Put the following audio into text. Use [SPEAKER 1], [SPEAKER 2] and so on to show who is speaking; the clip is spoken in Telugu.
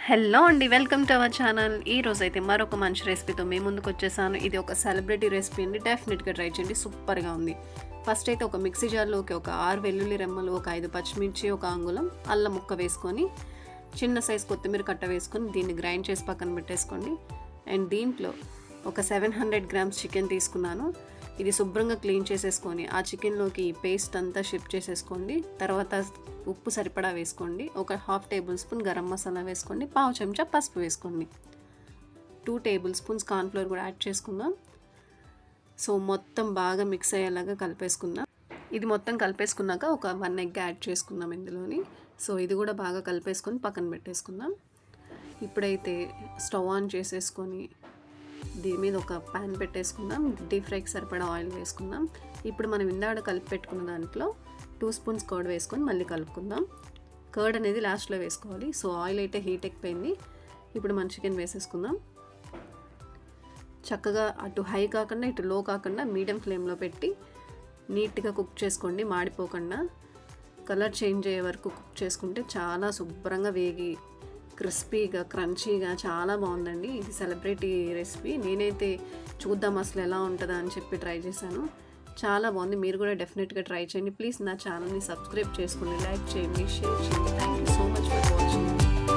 [SPEAKER 1] హలో అండి, వెల్కమ్ టు అవర్ ఛానల్. ఈరోజు అయితే మరొక మంచి రెసిపీతో మేము ముందుకు వచ్చేసాను. ఇది ఒక సెలబ్రిటీ రెసిపీ అండి. డెఫినెట్గా ట్రై చేయండి, సూపర్గా ఉంది. ఫస్ట్ అయితే ఒక మిక్సీ జార్లోకి ఒక 6 వెల్లుల్లి రెమ్మలు, ఒక 5 పచ్చిమిర్చి, ఒక అంగుళం అల్లం ముక్క వేసుకొని, చిన్న సైజ్ కొత్తిమీర కట్ట వేసుకొని దీన్ని గ్రైండ్ చేసి పక్కన పెట్టేసుకోండి. అండ్ దీంట్లో ఒక 700 గ్రామ్స్ చికెన్ తీసుకున్నాను. ఇది శుభ్రంగా క్లీన్ చేసేసుకొని ఆ చికెన్లోకి పేస్ట్ అంతా షిఫ్ట్ చేసేసుకోండి. తర్వాత ఉప్పు సరిపడా వేసుకోండి. ఒక 1/2 టేబుల్ స్పూన్ గరం మసాలా వేసుకోండి. 1/2 చెంచా పసుపు వేసుకోండి. 2 టేబుల్ స్పూన్స్ కార్న్ఫ్లోర్ కూడా యాడ్ చేసుకుందాం. సో మొత్తం బాగా మిక్స్ అయ్యేలాగా కలిపేసుకుందాం. ఇది మొత్తం కలిపేసుకున్నాక ఒక 1 ఎగ్ యాడ్ చేసుకుందాం ఇందులోని. సో ఇది కూడా బాగా కలిపేసుకొని పక్కన పెట్టేసుకుందాం. ఇప్పుడైతే స్టవ్ ఆన్ చేసేసుకొని దీని మీద ఒక ప్యాన్ పెట్టేసుకుందాం. డీప్ ఫ్రైకి సరిపడా ఆయిల్ వేసుకుందాం. ఇప్పుడు మనం ఇందాక కలిపి పెట్టుకున్న దాంట్లో 2 స్పూన్స్ కర్డ్ వేసుకొని మళ్ళీ కలుపుకుందాం. కర్డ్ అనేది లాస్ట్లో వేసుకోవాలి. సో ఆయిల్ అయితే హీట్ ఎక్కిపోయింది. ఇప్పుడు మన చికెన్ వేసేసుకుందాం. చక్కగా అటు హై కాకుండా ఇటు లో కాకుండా మీడియం ఫ్లేమ్లో పెట్టి నీట్గా కుక్ చేసుకోండి, మాడిపోకుండా. కలర్ చేంజ్ అయ్యే వరకు కుక్ చేసుకుంటే చాలా శుభ్రంగా వేగి క్రిస్పీగా క్రంచీగా చాలా బాగుందండి. ఇది సెలబ్రిటీ రెసిపీ. నేనైతే చూద్దాం అసలు ఎలా ఉంటుందా అని చెప్పి ట్రై చేశాను. చాలా బాగుంది. మీరు కూడా డెఫినెట్గా ట్రై చేయండి. ప్లీజ్ నా ఛానల్ని సబ్స్క్రైబ్ చేసుకోండి, లైక్ చేయండి, షేర్ చేయండి. Thank you so much for watching.